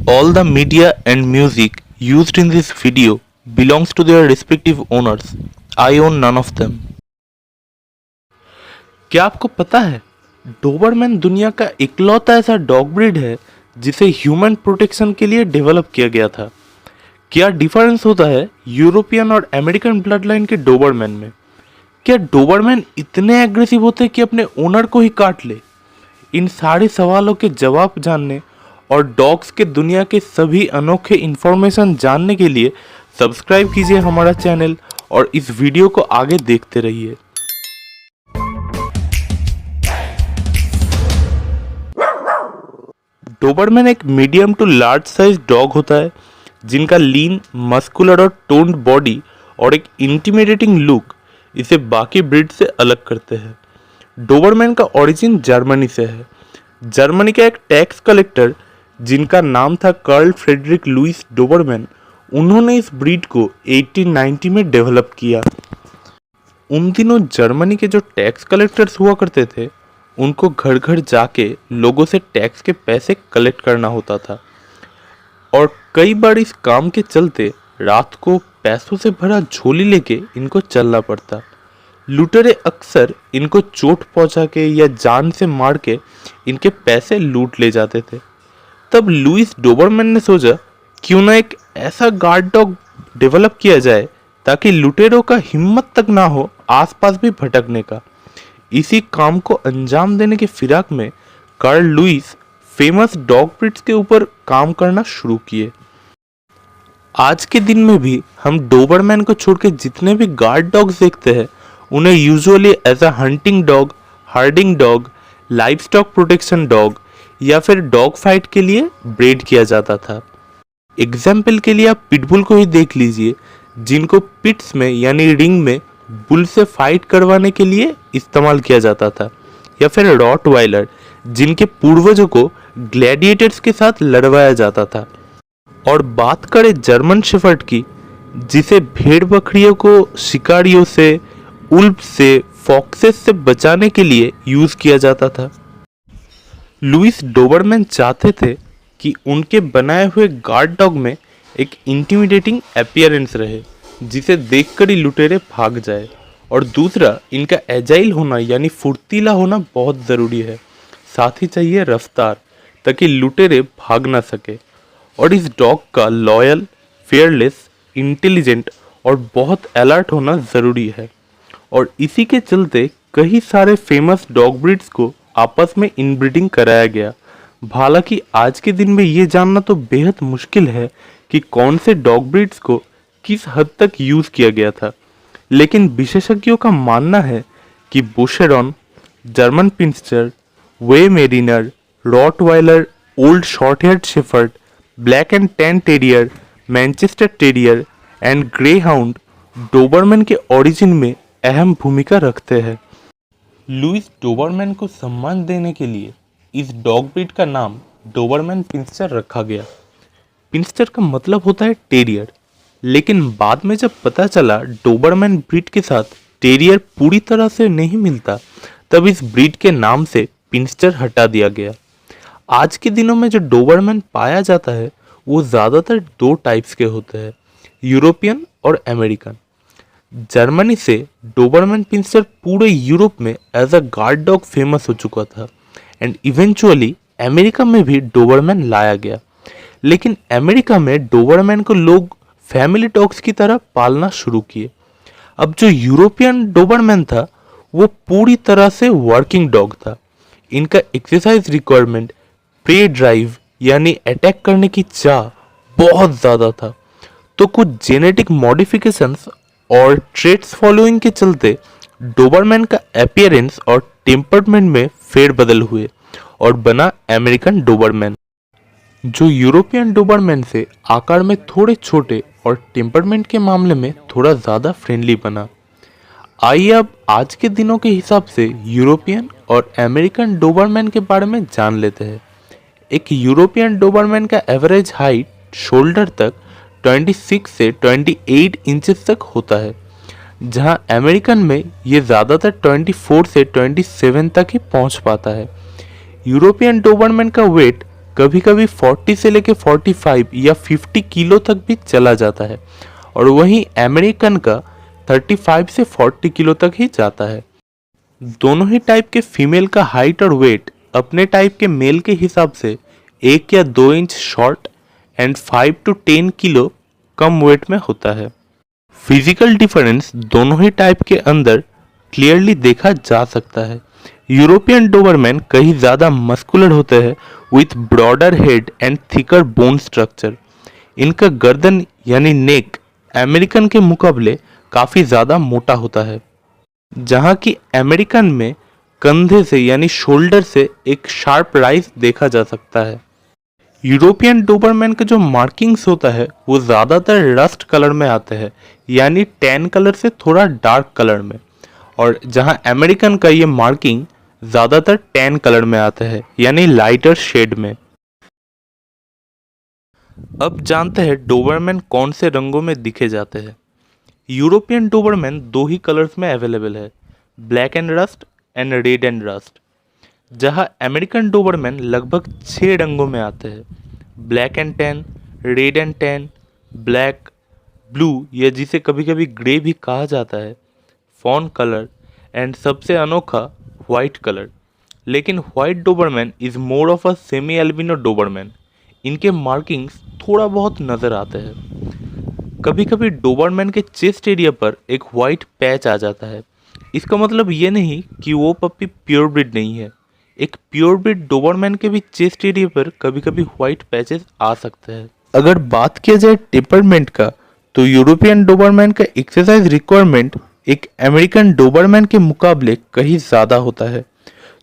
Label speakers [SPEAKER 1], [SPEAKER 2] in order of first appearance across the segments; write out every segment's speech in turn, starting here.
[SPEAKER 1] All the media and music used in this video belongs to their respective owners. I own none of them. क्या आपको पता है Dobermann दुनिया का इकलौता ऐसा डॉग ब्रीड है जिसे ह्यूमन प्रोटेक्शन के लिए डेवलप किया गया था। क्या डिफरेंस होता है यूरोपियन और अमेरिकन ब्लड लाइन के डोबरमैन में? क्या डोबरमैन इतने एग्रेसिव होते हैं कि अपने ओनर को ही काट ले? इन सारे सवालों के जवाब जानने और डॉग्स के दुनिया के सभी अनोखे इन्फॉर्मेशन जानने के लिए सब्सक्राइब कीजिए हमारा चैनल और इस वीडियो को आगे देखते रहिए। डोबरमैन एक medium to large size dog होता है जिनका लीन, मस्कुलर और टोन्ड बॉडी और एक इंटिमिडेटिंग लुक इसे बाकी ब्रीड से अलग करते हैं। डोबरमैन का ओरिजिन जर्मनी से है। जर्मनी का एक टैक्स कलेक्टर जिनका नाम था कार्ल फ्रेडरिक लुइस डोबरमैन, उन्होंने इस ब्रीड को 1890 में डेवलप किया। उन दिनों जर्मनी के जो टैक्स कलेक्टर्स हुआ करते थे उनको घर घर जाके लोगों से टैक्स के पैसे कलेक्ट करना होता था और कई बार इस काम के चलते रात को पैसों से भरा झोली लेके इनको चलना पड़ता। लुटेरे अक्सर इनको चोट पहुंचा के या जान से मार के इनके पैसे लूट ले जाते थे। तब लुइस डोबरमैन ने सोचा क्यों ना एक ऐसा गार्ड डॉग डेवलप किया जाए ताकि लुटेरों का हिम्मत तक ना हो आसपास भी भटकने का। इसी काम को अंजाम देने के फिराक में Carl Lewis famous dog breeds के ऊपर काम करना शुरू किए। आज के दिन में भी हम डोबरमैन को छोड़ के जितने भी गार्ड डॉग्स देखते हैं उन्हें usually as a hunting dog, herding dog, livestock protection dog या फिर डॉग फाइट के लिए ब्रीड किया जाता था। एग्जाम्पल के लिए आप पिटबुल को ही देख लीजिए जिनको पिट्स में यानी रिंग में बुल से फाइट करवाने के लिए इस्तेमाल किया जाता था, या फिर रॉटवाइलर जिनके पूर्वजों को ग्लैडिएटर्स के साथ लड़वाया जाता था। और बात करें जर्मन शेफर्ड की जिसे भेड़ बकरियों को शिकारियों से, उल्फ से, फॉक्सेस से बचाने के लिए यूज किया जाता था। लुइस डोबरमैन चाहते थे कि उनके बनाए हुए गार्ड डॉग में एक इंटिमिडेटिंग अपीयरेंस रहे जिसे देखकर ही लुटेरे भाग जाए, और दूसरा इनका एजाइल होना यानी फुर्तीला होना बहुत ज़रूरी है। साथ ही चाहिए रफ्तार ताकि लुटेरे भाग ना सके। और इस डॉग का लॉयल, फेयरलेस, इंटेलिजेंट और बहुत अलर्ट होना ज़रूरी है। और इसी के चलते कई सारे फेमस डॉग ब्रीड्स को आपस में इनब्रीडिंग कराया गया। हालांकि आज के दिन में ये जानना तो बेहद मुश्किल है कि कौन से डॉग ब्रीड्स को किस हद तक यूज़ किया गया था, लेकिन विशेषज्ञों का मानना है कि Beauceron, German pinscher, Weimaraner, Rottweiler, old short haired shepherd, black and tan terrier, Manchester terrier and greyhound Doberman के ओरिजिन में अहम भूमिका रखते हैं। लुइस डोबरमैन को सम्मान देने के लिए इस डॉग ब्रीड का नाम डोबरमैन पिंस्टर रखा गया। पिंस्टर का मतलब होता है टेरियर, लेकिन बाद में जब पता चला डोबरमैन ब्रीड के साथ टेरियर पूरी तरह से नहीं मिलता तब इस ब्रीड के नाम से पिंस्टर हटा दिया गया। आज के दिनों में जो डोबरमैन पाया जाता है वो ज़्यादातर दो टाइप्स के होते हैं, यूरोपियन और अमेरिकन। जर्मनी से डोबरमैन पिंस्टर पूरे यूरोप में as a guard dog famous हो चुका था एंड इवेंचुअली अमेरिका में भी डोबरमैन लाया गया। लेकिन अमेरिका में डोबरमैन को लोग फैमिली डॉग्स की तरह पालना शुरू किए। अब जो यूरोपियन डोबरमैन था वो पूरी तरह से वर्किंग डॉग था। इनका एक्सरसाइज रिक्वायरमेंट, प्रे ड्राइव यानी अटैक करने की चाह बहुत ज़्यादा था। तो कुछ जेनेटिक मॉडिफिकेशंस और ट्रेट्स फॉलोइंग के चलते डोबरमैन का अपीयरेंस और टेम्परमेंट में फेरबदल हुए और बना अमेरिकन डोबरमैन, जो यूरोपियन डोबरमैन से आकार में थोड़े छोटे और टेम्परमेंट के मामले में थोड़ा ज़्यादा फ्रेंडली बना। आइए अब आज के दिनों के हिसाब से यूरोपियन और अमेरिकन डोबरमैन के बारे में जान लेते हैं। एक यूरोपियन डोबरमैन का एवरेज हाइट शोल्डर तक 26 से 28 इंचेस तक होता है, जहां अमेरिकन में ये ज़्यादातर 24 से 27 तक ही पहुंच पाता है। यूरोपियन डोबरमैन का वेट कभी कभी 40 से लेके 45 या 50 किलो तक भी चला जाता है और वहीं अमेरिकन का 35 से 40 किलो तक ही जाता है। दोनों ही टाइप के फीमेल का हाइट और वेट अपने टाइप के मेल के हिसाब से 1 या 2 inch short and 5 to 10 kilo कम वेट में होता है। फिजिकल डिफरेंस दोनों ही टाइप के अंदर क्लियरली देखा जा सकता है। यूरोपियन डोबरमैन कहीं ज़्यादा मस्कुलर होते हैं with broader head and thicker bone structure. इनका गर्दन यानी नेक अमेरिकन के मुकाबले काफ़ी ज़्यादा मोटा होता है, जहाँ की अमेरिकन में कंधे से यानी शोल्डर से एक शार्प राइज देखा जा सकता है। यूरोपियन डोबरमैन का जो मार्किंग्स होता है वो ज़्यादातर रस्ट कलर में आते हैं, यानी टैन कलर से थोड़ा डार्क कलर में, और जहाँ अमेरिकन का ये मार्किंग ज़्यादातर टैन कलर में आता है यानी लाइटर शेड में। अब जानते हैं डोबरमैन कौन से रंगों में दिखे जाते हैं। यूरोपियन डोबरमैन 2 ही कलर्स में अवेलेबल है, black and rust and red and rust, जहाँ अमेरिकन डोबरमैन लगभग 6 रंगों में आते हैं, black and tan, red and tan, black, blue या जिसे कभी कभी ग्रे भी कहा जाता है, फॉन कलर एंड सबसे अनोखा वाइट कलर। लेकिन white Dobermann is more of a semi albino Dobermann. इनके मार्किंग्स थोड़ा बहुत नज़र आते हैं। कभी कभी डोबरमैन के चेस्ट एरिया पर एक वाइट पैच आ जाता है। इसका मतलब ये नहीं कि वो पप्पी प्योर ब्रीड नहीं है। एक प्योर ब्रीड डोबरमैन के भी चेस्ट एरिया पर कभी कभी वाइट पैचेस आ सकते हैं। अगर बात किया जाए टेम्परमेंट का, तो यूरोपियन डोबरमैन का एक्सरसाइज रिक्वायरमेंट एक अमेरिकन डोबरमैन के मुकाबले कहीं ज़्यादा होता है,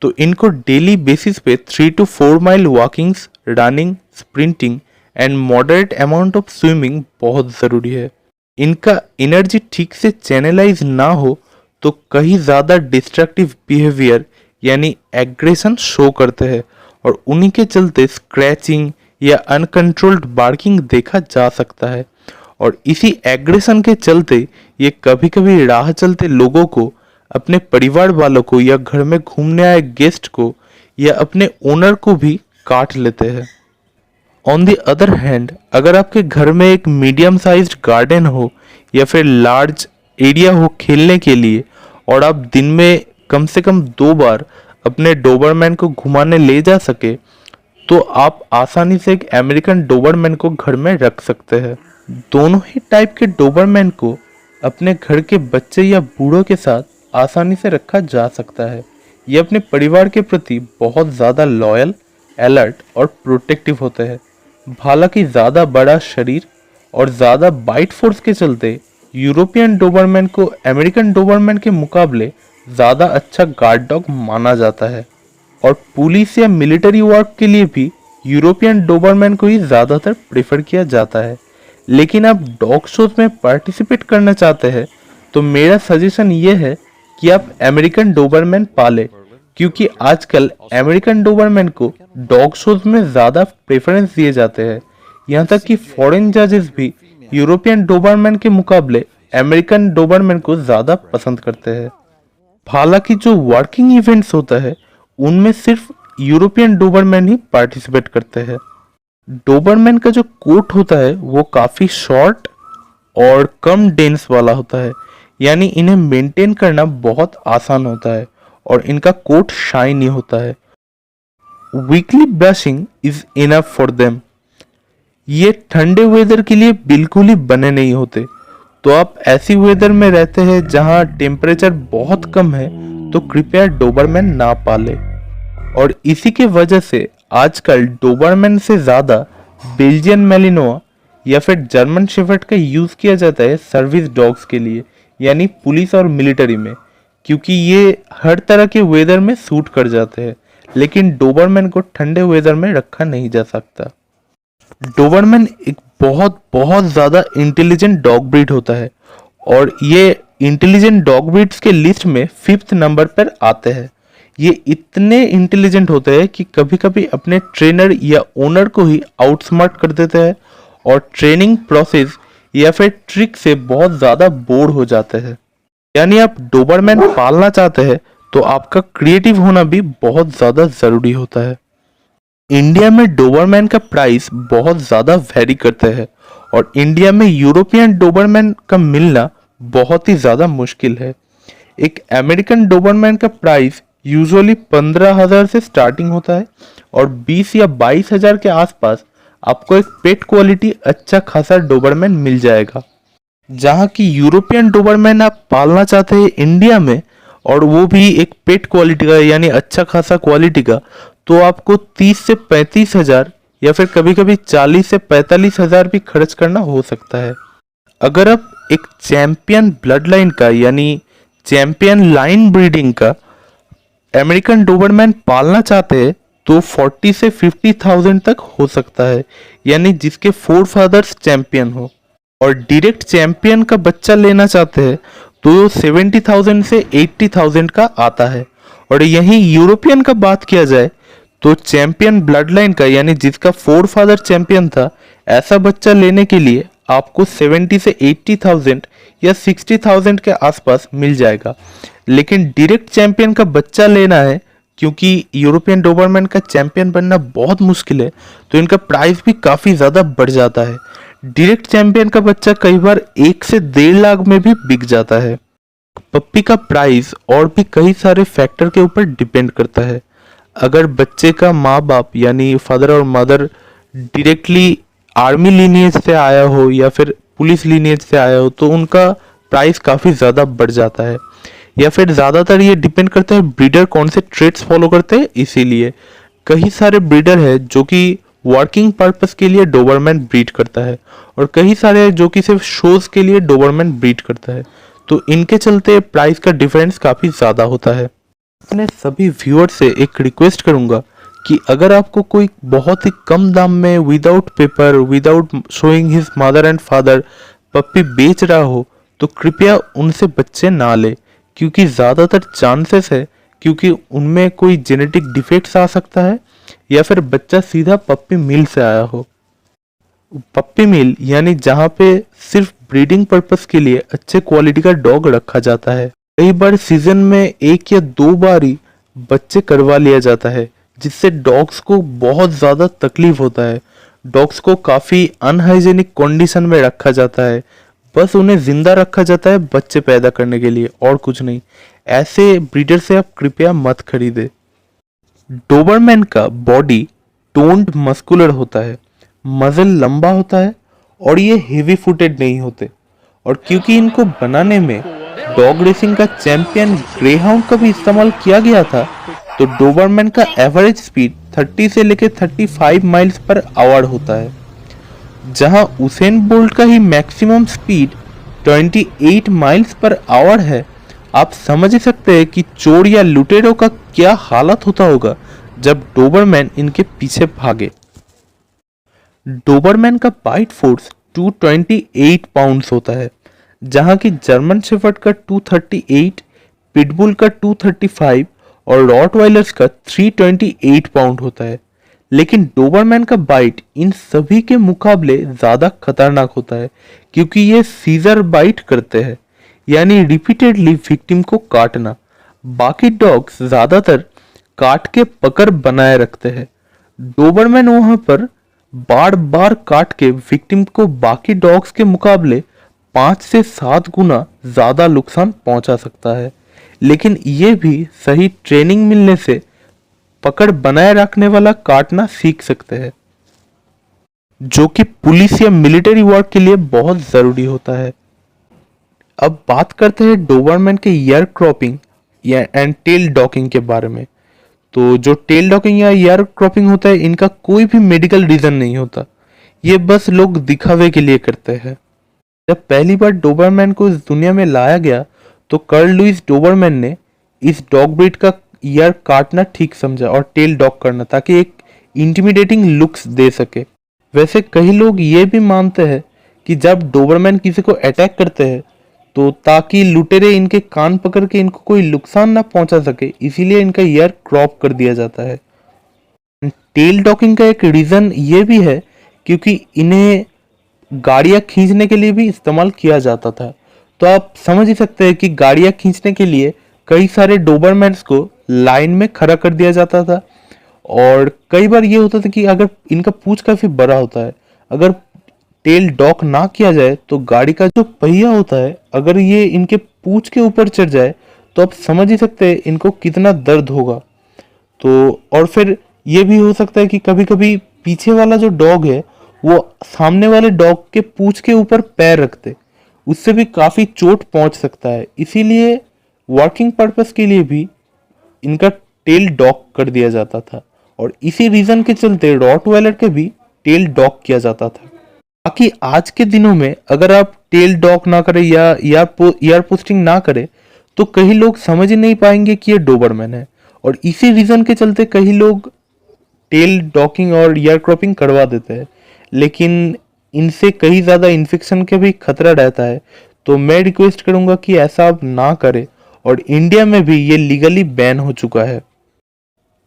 [SPEAKER 1] तो इनको डेली बेसिस पे 3 to 4 mile walk-ins, running, sprinting and moderate amount of swimming बहुत ज़रूरी है। इनका एनर्जी ठीक से चैनलाइज ना हो तो कहीं ज़्यादा डिस्ट्रक्टिव बिहेवियर यानी एग्रेशन शो करते हैं और उन्हीं के चलते स्क्रैचिंग या अनकंट्रोल्ड बार्किंग देखा जा सकता है। और इसी एग्रेशन के चलते ये कभी कभी राह चलते लोगों को, अपने परिवार वालों को या घर में घूमने आए गेस्ट को या अपने ओनर को भी काट लेते हैं। ऑन द अदर हैंड, अगर आपके घर में एक मीडियम साइज्ड गार्डन हो या फिर लार्ज एरिया हो खेलने के लिए और आप दिन में कम से कम 2 बार अपने डोबरमैन को घुमाने ले जा सके, तो आप आसानी से एक अमेरिकन डोबरमैन को घर में रख सकते हैं। दोनों ही टाइप के डोबरमैन को अपने घर के बच्चे या बूढ़ों के साथ आसानी से रखा जा सकता है। ये अपने परिवार के प्रति बहुत ज़्यादा लॉयल, अलर्ट और प्रोटेक्टिव होते हैं। हालांकि ज़्यादा बड़ा शरीर और ज़्यादा बाइट फोर्स के चलते यूरोपियन डोबरमैन को अमेरिकन डोबरमैन के मुकाबले ज़्यादा अच्छा गार्ड डॉग माना जाता है, और पुलिस या मिलिट्री वर्क के लिए भी यूरोपियन डोबरमैन को ही ज़्यादातर प्रेफर किया जाता है। लेकिन आप डॉग शोज में पार्टिसिपेट करना चाहते हैं तो मेरा सजेशन ये है कि आप अमेरिकन डोबरमैन पालें, क्योंकि आजकल अमेरिकन डोबरमैन को डॉग शोज में ज़्यादा प्रेफरेंस दिए जाते हैं। यहाँ तक कि फॉरेन जजेस भी यूरोपियन डोबरमैन के मुकाबले अमेरिकन डोबरमैन को ज़्यादा पसंद करते हैं। हालांकि जो वर्किंग इवेंट्स होता है उनमें सिर्फ यूरोपियन डोबरमैन ही पार्टिसिपेट करते हैं। डोबरमैन का जो कोट होता है वो काफ़ी शॉर्ट और कम डेंस वाला होता है, यानी इन्हें मेंटेन करना बहुत आसान होता है और इनका कोट शाइनी होता है। Weekly brushing is enough for them. ये ठंडे वेदर के लिए बिल्कुल ही बने नहीं होते, तो आप ऐसी वेदर में रहते हैं जहां टेम्परेचर बहुत कम है तो कृपया डोबरमैन ना पाले। और इसी के वजह से आजकल डोबरमैन से ज़्यादा बेल्जियन मैलिनोआ या फिर जर्मन शेफर्ड का यूज़ किया जाता है सर्विस डॉग्स के लिए, यानी पुलिस और मिलिट्री में, क्योंकि ये हर तरह के वेदर में सूट कर जाते हैं। लेकिन डोबरमैन को ठंडे वेदर में रखा नहीं जा सकता। डोबरमैन एक बहुत बहुत ज़्यादा इंटेलिजेंट डॉग ब्रीड होता है और ये इंटेलिजेंट डॉग ब्रीड्स के लिस्ट में 5th नंबर पर आते हैं। ये इतने इंटेलिजेंट होते हैं कि कभी कभी अपने ट्रेनर या ओनर को ही आउटस्मार्ट कर देते हैं और ट्रेनिंग प्रोसेस या फिर ट्रिक से बहुत ज़्यादा बोर हो जाते हैं। यानी आप डोबरमैन पालना चाहते हैं तो आपका क्रिएटिव होना भी बहुत ज़्यादा ज़रूरी होता है। इंडिया में डोबरमैन का प्राइस बहुत ज़्यादा वेरी करता है और इंडिया में यूरोपियन डोबरमैन का मिलना बहुत ही ज़्यादा मुश्किल है। एक अमेरिकन डोबरमैन का प्राइस यूजुअली 15,000 से स्टार्टिंग होता है और 20 या 22,000 के आसपास आपको एक पेट क्वालिटी अच्छा खासा डोबरमैन मिल जाएगा। जहाँ की यूरोपियन डोबरमैन आप पालना चाहते हैं इंडिया में और वो भी एक पेट क्वालिटी का यानी अच्छा खासा क्वालिटी का, तो आपको 30 से 35,000 या फिर कभी कभी 40 से 45,000 भी खर्च करना हो सकता है। अगर आप एक चैंपियन ब्लड लाइन का यानी चैंपियन लाइन ब्रीडिंग का अमेरिकन डोबरमैन पालना चाहते हैं तो 40 से 50,000 तक हो सकता है, यानी जिसके फोर फादर्स चैंपियन हो। और डायरेक्ट चैंपियन का बच्चा लेना चाहते हैं तो 70,000 से 80,000 का आता है। और यहीं यूरोपियन का बात किया जाए तो चैंपियन ब्लड लाइन का यानी जिसका फोर फादर चैंपियन था, ऐसा बच्चा लेने के लिए आपको 70 से 80,000 या 60,000 के आसपास मिल जाएगा। लेकिन डायरेक्ट चैंपियन का बच्चा लेना है, क्योंकि यूरोपियन डोबरमैन का चैंपियन बनना बहुत मुश्किल है, तो इनका प्राइस भी काफ़ी ज़्यादा बढ़ जाता है। डायरेक्ट चैंपियन का बच्चा कई बार 1 से 1.5 लाख में भी बिक जाता है। पप्पी का प्राइस और भी कई सारे फैक्टर के ऊपर डिपेंड करता है। अगर बच्चे का माँ बाप यानी फादर और मदर डायरेक्टली आर्मी लीनिएज से आया हो या फिर पुलिस लीनिएज से आया हो तो उनका प्राइस काफ़ी ज़्यादा बढ़ जाता है। या फिर ज़्यादातर ये डिपेंड करता है ब्रीडर कौन से ट्रेड्स फॉलो करते हैं। इसीलिए कई सारे ब्रीडर है जो कि वर्किंग पर्पस के लिए डोबरमैन ब्रीड करता है और कई सारे हैं जो कि सिर्फ शोज के लिए डोबरमैन ब्रीड करता है, तो इनके चलते प्राइस का डिफरेंस काफ़ी ज़्यादा होता है। अपने सभी व्यूअर से एक रिक्वेस्ट करूंगा कि अगर आपको कोई बहुत ही कम दाम में without paper without showing his mother and father puppy बेच रहा हो तो कृपया उनसे बच्चे ना ले, क्योंकि ज़्यादातर चांसेस है क्योंकि उनमें कोई जेनेटिक डिफेक्ट्स आ सकता है या फिर बच्चा सीधा पप्पी मिल से आया हो। पप्पी मिल यानी जहाँ पे सिर्फ ब्रीडिंग पर्पस के लिए अच्छे क्वालिटी का डॉग रखा जाता है। कई बार सीजन में 1 या 2 बार ही बच्चे करवा लिया जाता है, जिससे डॉग्स को बहुत ज़्यादा तकलीफ होता है। डॉग्स को काफ़ी अनहाइजेनिक कंडीशन में रखा जाता है, बस उन्हें जिंदा रखा जाता है बच्चे पैदा करने के लिए और कुछ नहीं। ऐसे ब्रीडर से आप कृपया मत खरीदें। डोबरमैन का बॉडी टोन्ड मस्कुलर होता है, मजल लंबा होता है और ये हेवी फुटेड नहीं होते। और क्योंकि इनको बनाने में डॉग रेसिंग का चैंपियन ग्रेहाउंड का भी इस्तेमाल किया गया था, तो डोबरमैन का एवरेज स्पीड 30 से लेकर 35 माइल्स पर आवर होता है, जहां उसेन बोल्ट का ही maximum speed 28 miles per hour है। आप समझ ही सकते हैं कि चोर या लुटेरों का क्या हालत होता होगा जब डोबरमैन इनके पीछे भागे। डोबरमैन का बाइट फोर्स 228 पाउंड्स होता है, जहां की जर्मन शेफर्ड का 238, पिटबुल का 235 और रॉटवाइलर्स का 328 पाउंड होता है। लेकिन डोबरमैन का बाइट इन सभी के मुकाबले ज़्यादा खतरनाक होता है, क्योंकि ये सीजर बाइट करते हैं, यानी रिपीटेडली विक्टिम को काटना। बाकी डॉग्स ज़्यादातर काट के पकड़ बनाए रखते हैं, डोबरमैन वहां पर बार बार काट के विक्टिम को बाकी डॉग्स के मुकाबले 5 से 7 गुना ज़्यादा नुकसान पहुंचा सकता है। लेकिन ये भी सही ट्रेनिंग मिलने से पकड़ बनाए रखने वाला काटना सीख सकते हैं, जो कि पुलिस या मिलिट्री वर्क के लिए बहुत ज़रूरी होता है। अब बात करते हैं डोबरमैन के ईयर क्रॉपिंग या एंड टेल डॉकिंग के बारे में। तो जो टेल डॉकिंग या ईयर क्रॉपिंग होता है, इनका कोई भी मेडिकल रीज़न नहीं होता, ये बस लोग दिखावे के लिए करते हैं। जब पहली बार डोबरमैन को इस दुनिया में लाया गया तो कर्ल लुइस डोबरमैन ने इस डॉग ब्रीड का ईयर काटना ठीक समझा और टेल डॉग करना, ताकि एक इंटिमिडेटिंग लुक्स दे सके। वैसे कई लोग ये भी मानते हैं कि जब डोबरमैन किसी को अटैक करते हैं तो ताकि लुटेरे इनके कान पकड़ के इनको कोई नुकसान ना पहुंचा सके, इसीलिए इनका ईयर क्रॉप कर दिया जाता है। टेल डॉकिंग का एक रीज़न ये भी है क्योंकि इन्हें गाड़ियाँ खींचने के लिए भी इस्तेमाल किया जाता था। तो आप समझ ही सकते हैं कि गाड़ियाँ खींचने के लिए कई सारे डोबरमैन्स को लाइन में खड़ा कर दिया जाता था और कई बार ये होता था कि अगर इनका पूंछ काफ़ी बड़ा होता है, अगर टेल डॉक ना किया जाए तो गाड़ी का जो पहिया होता है अगर ये इनके पूंछ के ऊपर चढ़ जाए तो आप समझ ही सकते हैं इनको कितना दर्द होगा। तो और फिर ये भी हो सकता है कि कभी कभी पीछे वाला जो डॉग है वो सामने वाले डॉग के पूंछ के ऊपर पैर रखते, उससे भी काफ़ी चोट पहुंच सकता है। इसीलिए वर्किंग पर्पस के लिए भी इनका टेल डॉग कर दिया जाता था और इसी रीजन के चलते रॉटवाइलर के भी टेल डॉग किया जाता था। बाकी आज के दिनों में अगर आप टेल डॉग ना करें या ईयर पोस्टिंग ना करें तो कई लोग समझ ही नहीं पाएंगे कि ये डोबरमैन है, और इसी रीजन के चलते कई लोग टेल डॉकिंग और ईयर क्रॉपिंग करवा देते हैं, लेकिन इनसे कहीं ज़्यादा इन्फेक्शन के भी खतरा रहता है। तो मैं रिक्वेस्ट करूंगा कि ऐसा आप ना करें, और इंडिया में भी ये लीगली बैन हो चुका है।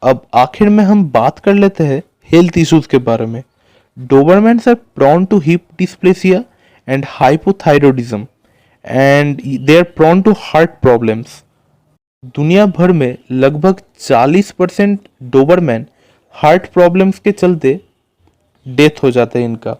[SPEAKER 1] अब आखिर में हम बात कर लेते हैं हेल्थ इश्यूज के बारे में। डोबरमैन्स are prone to hip dysplasia and hypothyroidism and they are prone to heart problems। दुनिया भर में लगभग 40% डोबरमैन हार्ट प्रॉब्लम्स के चलते डेथ हो जाता है इनका।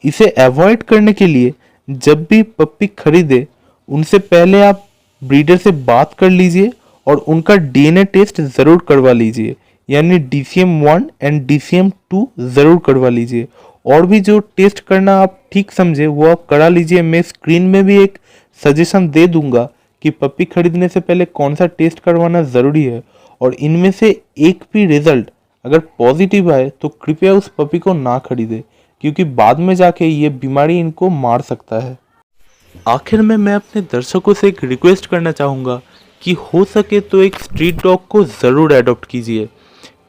[SPEAKER 1] इसे अवॉइड करने के लिए जब भी पप्पी खरीदे उनसे पहले आप ब्रीडर से बात कर लीजिए और उनका डीएनए टेस्ट ज़रूर करवा लीजिए, यानी DCM1 एंड DCM2 ज़रूर करवा लीजिए। और भी जो टेस्ट करना आप ठीक समझे वो आप करा लीजिए। मैं स्क्रीन में भी एक सजेशन दे दूंगा कि पप्पी खरीदने से पहले कौन सा टेस्ट करवाना ज़रूरी है, और इनमें से एक भी रिजल्ट अगर पॉजिटिव आए तो कृपया उस पपी को ना खरीदे, क्योंकि बाद में जाके ये बीमारी इनको मार सकता है। आखिर में मैं अपने दर्शकों से एक रिक्वेस्ट करना चाहूँगा कि हो सके तो एक स्ट्रीट डॉग को ज़रूर अडॉप्ट कीजिए,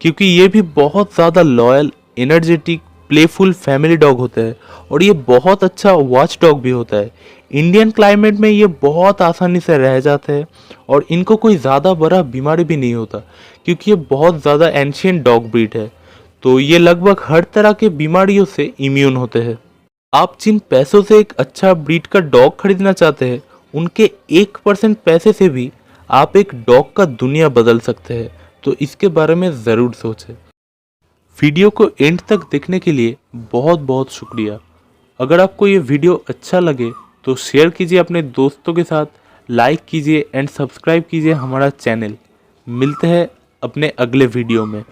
[SPEAKER 1] क्योंकि ये भी बहुत ज़्यादा loyal, energetic, playful family dog होता है और ये बहुत अच्छा वॉच डॉग भी होता है। इंडियन क्लाइमेट में ये बहुत आसानी से रह जाते हैं और इनको कोई ज़्यादा बड़ा बीमारी भी नहीं होता, क्योंकि ये बहुत ज़्यादा एंशियंट डॉग ब्रीड है। तो ये लगभग हर तरह के बीमारियों से इम्यून होते हैं। आप जिन पैसों से एक अच्छा ब्रीड का डॉग खरीदना चाहते हैं उनके 1% पैसे से भी आप एक डॉग का दुनिया बदल सकते हैं। तो इसके बारे में ज़रूर सोचें। वीडियो को एंड तक देखने के लिए बहुत बहुत शुक्रिया। अगर आपको ये वीडियो अच्छा लगे तो शेयर कीजिए अपने दोस्तों के साथ, लाइक कीजिए एंड सब्सक्राइब कीजिए हमारा चैनल। मिलते हैं अपने अगले वीडियो में।